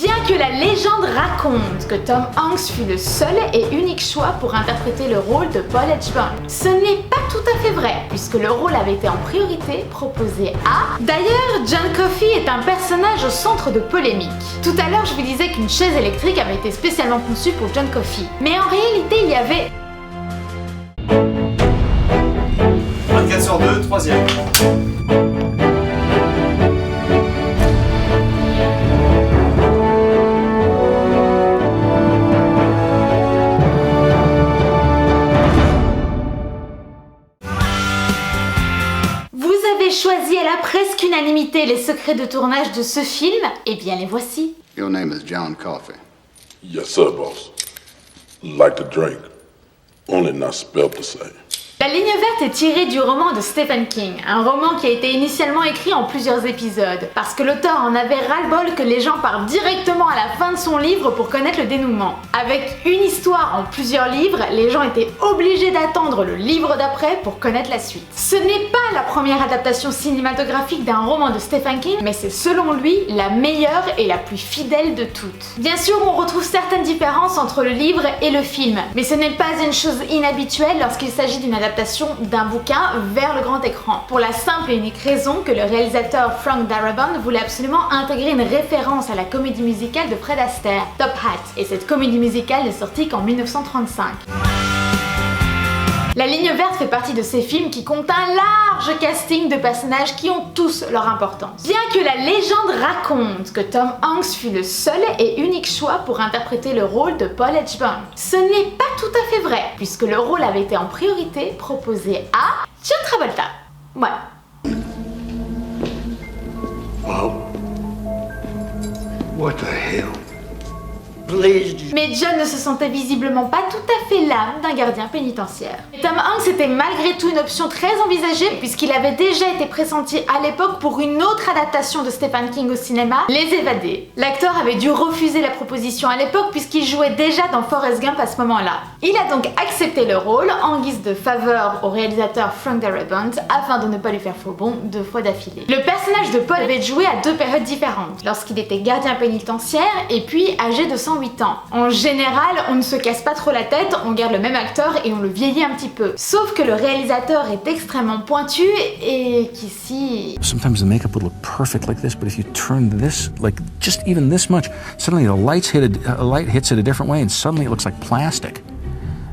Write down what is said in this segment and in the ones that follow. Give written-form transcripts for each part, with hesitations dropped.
Bien que la légende raconte que Tom Hanks fut le seul et unique choix pour interpréter le rôle de Paul Edgebourn, ce n'est pas tout à fait vrai, puisque le rôle avait été en priorité proposé à... D'ailleurs, John Coffey est un personnage au centre de polémiques. Tout à l'heure, je vous disais qu'une chaise électrique avait été spécialement conçue pour John Coffey, mais en réalité, il y avait... 24 sur 2, troisième. Choisi à la presque unanimité les secrets de tournage de ce film, eh bien les voici. Your name is John Coffey. Yes, sir, boss. Like to drink, only not spelled the same. La ligne verte est tirée du roman de Stephen King, un roman qui a été initialement écrit en plusieurs épisodes, parce que l'auteur en avait ras-le-bol que les gens partent directement à la fin de son livre pour connaître le dénouement. Avec une histoire en plusieurs livres, les gens étaient obligés d'attendre le livre d'après pour connaître la suite. Ce n'est pas la première adaptation cinématographique d'un roman de Stephen King, mais c'est selon lui la meilleure et la plus fidèle de toutes. Bien sûr, on retrouve certaines différences entre le livre et le film, mais ce n'est pas une chose inhabituelle lorsqu'il s'agit d'une adaptation d'un bouquin vers le grand écran, pour la simple et unique raison que le réalisateur Frank Darabont voulait absolument intégrer une référence à la comédie musicale de Fred Astaire, Top Hat, et cette comédie musicale n'est sortie qu'en 1935. La ligne verte fait partie de ces films qui comptent un large casting de personnages qui ont tous leur importance. Bien que la légende raconte que Tom Hanks fut le seul et unique choix pour interpréter le rôle de Paul Edgebourn, ce n'est pas tout à fait vrai, puisque le rôle avait été en priorité proposé à John Travolta. Voilà. Wow. What the hell? Mais John ne se sentait visiblement pas tout à fait l'âme d'un gardien pénitentiaire. Tom Hanks était malgré tout une option très envisagée puisqu'il avait déjà été pressenti à l'époque pour une autre adaptation de Stephen King au cinéma, Les Évadés. L'acteur avait dû refuser la proposition à l'époque puisqu'il jouait déjà dans Forrest Gump à ce moment-là. Il a donc accepté le rôle en guise de faveur au réalisateur Frank Darabont afin de ne pas lui faire faux bond 2 fois d'affilée. Le personnage de Paul avait joué à 2 périodes différentes, lorsqu'il était gardien pénitentiaire et puis âgé de 108 ans. En général, on ne se casse pas trop la tête, on garde le même acteur et on le vieillit un petit peu. Sauf que le réalisateur est extrêmement pointu et qu'ici... Sometimes the makeup would look perfect like this, but if you turn this, like just even this much, suddenly the light hits it a different way and suddenly it looks like plastic.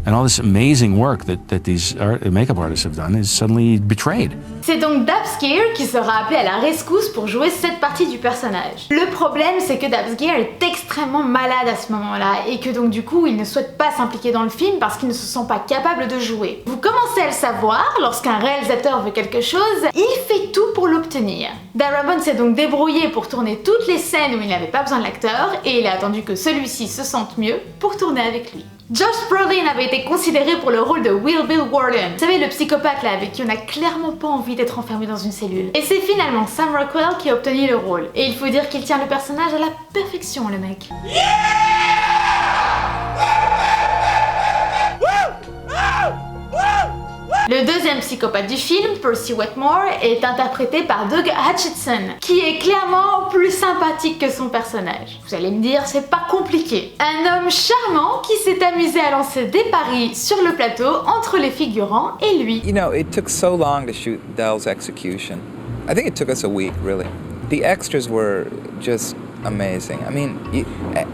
And all this amazing work that these makeup artists have done is suddenly betrayed. C'est donc Dabs Gear qui sera appelé à la rescousse pour jouer cette partie du personnage. Le problème, c'est que Dabs Gear est extrêmement malade à ce moment-là et que donc du coup, il ne souhaite pas s'impliquer dans le film parce qu'il ne se sent pas capable de jouer. Vous commencez à le savoir, lorsqu'un réalisateur veut quelque chose, il fait tout pour l'obtenir. Darabont s'est donc débrouillé pour tourner toutes les scènes où il n'avait pas besoin de l'acteur et il a attendu que celui-ci se sente mieux pour tourner avec lui. Josh Brolin avait été considéré pour le rôle de Will Bill Warden. Vous savez, le psychopathe là avec qui on n'a clairement pas envie d'être enfermé dans une cellule. Et c'est finalement Sam Rockwell qui a obtenu le rôle. Et il faut dire qu'il tient le personnage à la perfection, le mec. Le deuxième psychopathe du film, Percy Wetmore, est interprété par Doug Hutchison, qui est clairement plus sympathique que son personnage. Vous allez me dire, c'est pas compliqué. Un homme charmant qui s'est amusé à lancer des paris sur le plateau entre les figurants et lui. You know, it took so long to shoot Dell's execution. I think it took us a week, really. The extras were just amazing. I mean,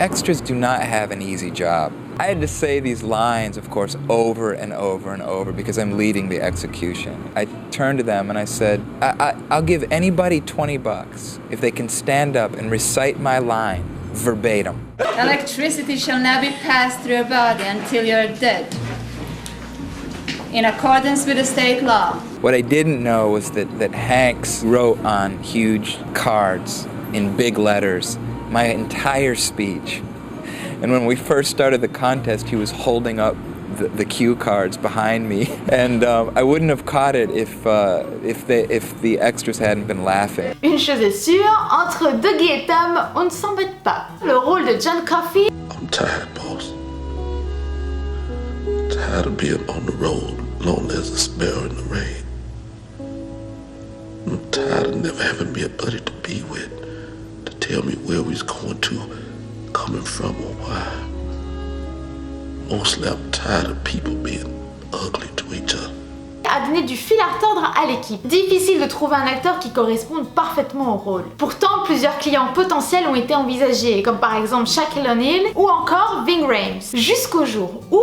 extras do not have an easy job. I had to say these lines, of course, over and over and over because I'm leading the execution. I turned to them and I said, I'll give anybody $20 if they can stand up and recite my line verbatim. Electricity shall not be passed through your body until you're dead, in accordance with the state law. What I didn't know was that Hanks wrote on huge cards in big letters my entire speech. And when we first started the contest, he was holding up the cue cards behind me, and I wouldn't have caught it if the extras hadn't been laughing. Une chose est sûre, entre Dougie et Tom, on ne s'embête pas. Le rôle de John Coffey. I'm tired, boss. Tired of being on the road, lonely as a sparrow in the rain. I'm tired of never having me a buddy to be with, to tell me where we was going to, coming from or why. Mostly I'm tired of people being ugly to each other. A donné du fil à retordre à l'équipe. Difficile de trouver un acteur qui corresponde parfaitement au rôle. Pourtant, plusieurs clients potentiels ont été envisagés, comme par exemple Shaquille O'Neal ou encore Ving Rhames. Jusqu'au jour où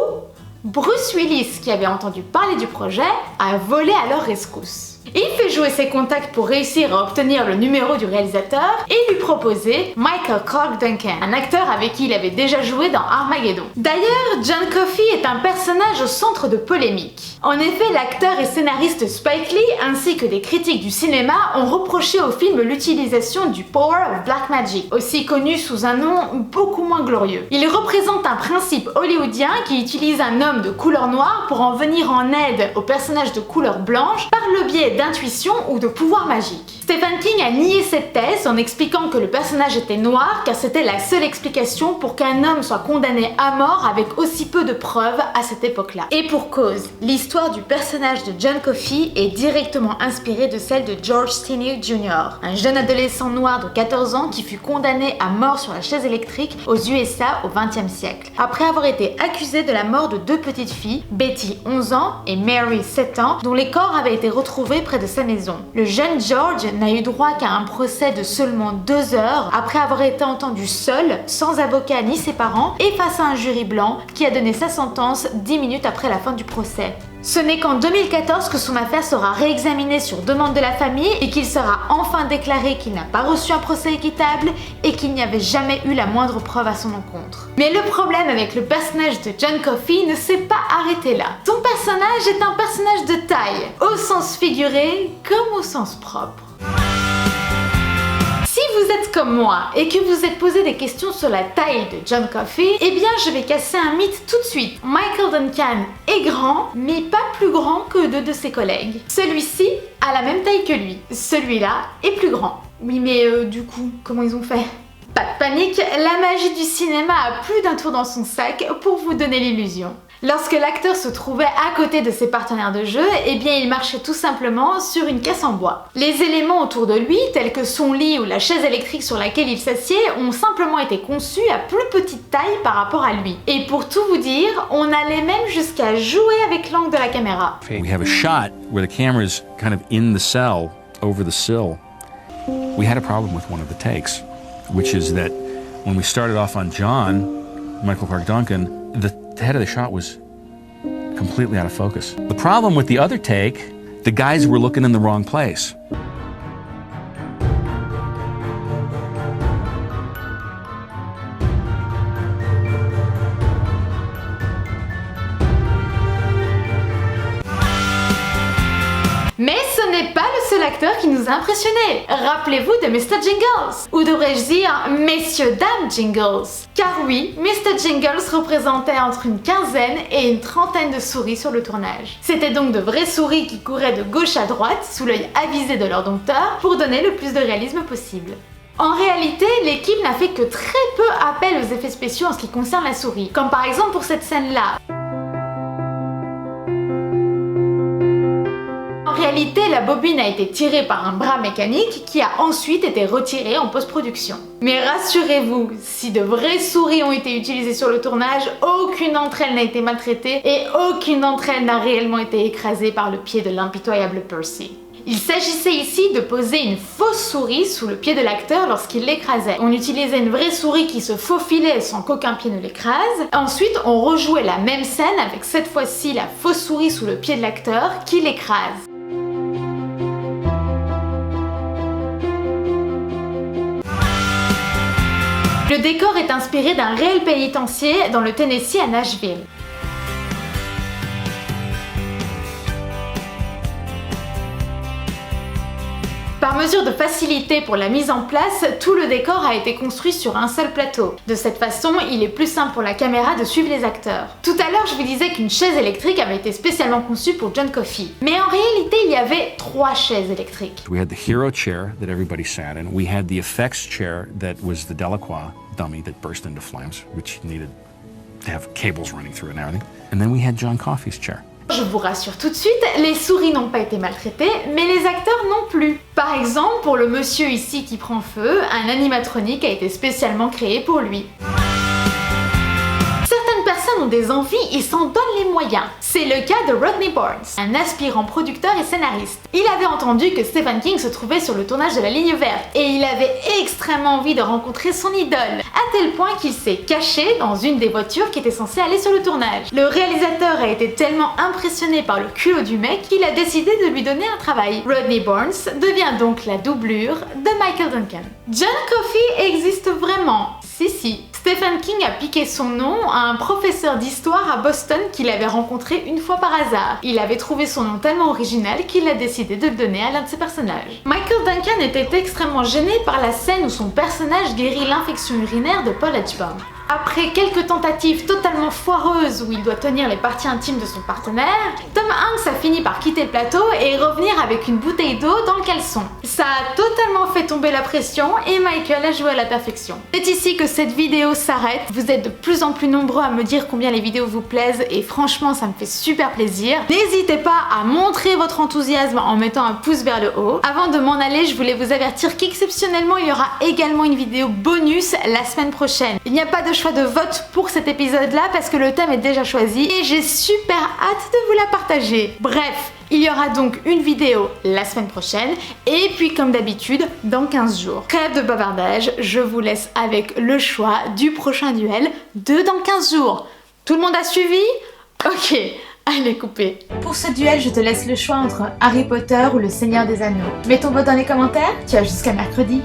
Bruce Willis, qui avait entendu parler du projet, a volé à leur rescousse. Il fait jouer ses contacts pour réussir à obtenir le numéro du réalisateur et lui proposer Michael Clarke Duncan, un acteur avec qui il avait déjà joué dans Armageddon. D'ailleurs, John Coffey est un personnage au centre de polémiques. En effet, l'acteur et scénariste Spike Lee ainsi que des critiques du cinéma ont reproché au film l'utilisation du Power of Black Magic, aussi connu sous un nom beaucoup moins glorieux. Il représente un principe hollywoodien qui utilise un homme de couleur noire pour en venir en aide aux personnages de couleur blanche par le biais d'intuition ou de pouvoir magique. Stephen King a nié cette thèse en expliquant que le personnage était noir car c'était la seule explication pour qu'un homme soit condamné à mort avec aussi peu de preuves à cette époque-là. Et pour cause, l'histoire du personnage de John Coffey est directement inspirée de celle de George Stinney Jr., un jeune adolescent noir de 14 ans qui fut condamné à mort sur la chaise électrique aux USA au XXe siècle, après avoir été accusé de la mort de deux petites filles, Betty 11 ans et Mary 7 ans, dont les corps avaient été retrouvés près de sa maison. Le jeune George n'a eu droit qu'à un procès de seulement 2 heures après avoir été entendu seul, sans avocat ni ses parents, et face à un jury blanc qui a donné sa sentence 10 minutes après la fin du procès. Ce n'est qu'en 2014 que son affaire sera réexaminée sur demande de la famille et qu'il sera enfin déclaré qu'il n'a pas reçu un procès équitable et qu'il n'y avait jamais eu la moindre preuve à son encontre. Mais le problème avec le personnage de John Coffey ne s'est pas arrêté là. Son personnage est un personnage de taille, au sens figuré comme au sens propre. Si vous êtes comme moi et que vous êtes posé des questions sur la taille de John Coffey, eh bien je vais casser un mythe tout de suite. Michael Duncan est grand, mais pas plus grand que 2 de ses collègues. Celui-ci a la même taille que lui. Celui-là est plus grand. Oui mais du coup, comment ils ont fait ? Pas de panique, la magie du cinéma a plus d'un tour dans son sac pour vous donner l'illusion. Lorsque l'acteur se trouvait à côté de ses partenaires de jeu, eh bien il marchait tout simplement sur une caisse en bois. Les éléments autour de lui, tels que son lit ou la chaise électrique sur laquelle il s'assied, ont simplement été conçus à plus petite taille par rapport à lui. Et pour tout vous dire, on allait même jusqu'à jouer avec l'angle de la caméra. We have a shot where the camera's kind of in the cell, over the sill. We had a problem with one of the takes, which is that when we started off on John, Michael Clarke Duncan, the head of the shot was completely out of focus. The problem with the other take, the guys were looking in the wrong place. Mais ce n'est pas le seul acteur qui nous a impressionnés. Rappelez-vous de Mr. Jingles, ou devrais-je dire Messieurs Dames Jingles. Car oui, Mr. Jingles représentait entre une quinzaine et une trentaine de souris sur le tournage. C'était donc de vraies souris qui couraient de gauche à droite, sous l'œil avisé de leur dompteur, pour donner le plus de réalisme possible. En réalité, l'équipe n'a fait que très peu appel aux effets spéciaux en ce qui concerne la souris, comme par exemple pour cette scène-là. En réalité, la bobine a été tirée par un bras mécanique qui a ensuite été retiré en post-production. Mais rassurez-vous, si de vraies souris ont été utilisées sur le tournage, aucune d'entre elles n'a été maltraitée et aucune d'entre elles n'a réellement été écrasée par le pied de l'impitoyable Percy. Il s'agissait ici de poser une fausse souris sous le pied de l'acteur lorsqu'il l'écrasait. On utilisait une vraie souris qui se faufilait sans qu'aucun pied ne l'écrase. Ensuite, on rejouait la même scène avec cette fois-ci la fausse souris sous le pied de l'acteur qui l'écrase. Le décor est inspiré d'un réel pénitencier dans le Tennessee à Nashville. Par mesure de facilité pour la mise en place, tout le décor a été construit sur un seul plateau. De cette façon, il est plus simple pour la caméra de suivre les acteurs. Tout à l'heure, je vous disais qu'une chaise électrique avait été spécialement conçue pour John Coffey. Mais en réalité, il y avait 3 chaises électriques. We had the hero chair that everybody sat in. We had the effects chair that was the Delacroix dummy that burst into flames, which needed to have cables running through it and everything. And then we had John Coffey's chair. Je vous rassure tout de suite, les souris n'ont pas été maltraitées, mais les acteurs non plus. Par exemple, pour le monsieur ici qui prend feu, un animatronique a été spécialement créé pour lui. des envies, il s'en donne les moyens. C'est le cas de Rodney Barnes, un aspirant producteur et scénariste. Il avait entendu que Stephen King se trouvait sur le tournage de La Ligne Verte et il avait extrêmement envie de rencontrer son idole, à tel point qu'il s'est caché dans une des voitures qui était censée aller sur le tournage. Le réalisateur a été tellement impressionné par le culot du mec qu'il a décidé de lui donner un travail. Rodney Barnes devient donc la doublure de Michael Duncan. John Coffey existe vraiment. Si. Stephen King a piqué son nom à un professeur d'histoire à Boston qu'il avait rencontré une fois par hasard. Il avait trouvé son nom tellement original qu'il a décidé de le donner à l'un de ses personnages. Michael Duncan était extrêmement gêné par la scène où son personnage guérit l'infection urinaire de Paul Edgecombe. Après quelques tentatives totalement foireuses où il doit tenir les parties intimes de son partenaire, Tom Hanks a fini par quitter le plateau et revenir avec une bouteille d'eau dans le caleçon. Ça a totalement fait tomber la pression et Michael a joué à la perfection. C'est ici que cette vidéo s'arrête. Vous êtes de plus en plus nombreux à me dire combien les vidéos vous plaisent et franchement ça me fait super plaisir. N'hésitez pas à montrer votre enthousiasme en mettant un pouce vers le haut. Avant de m'en aller, je voulais vous avertir qu'exceptionnellement il y aura également une vidéo bonus la semaine prochaine. Il n'y a pas de choix de vote pour cet épisode là parce que le thème est déjà choisi et j'ai super hâte de vous la partager. Bref, il y aura donc une vidéo la semaine prochaine et puis comme d'habitude dans 15 jours. Trêve de bavardage, je vous laisse avec le choix du prochain duel de dans 15 jours. Tout le monde a suivi? Ok, allez couper. Pour ce duel, je te laisse le choix entre Harry Potter ou le Seigneur des Anneaux. Mets ton vote dans les commentaires, tu as jusqu'à mercredi.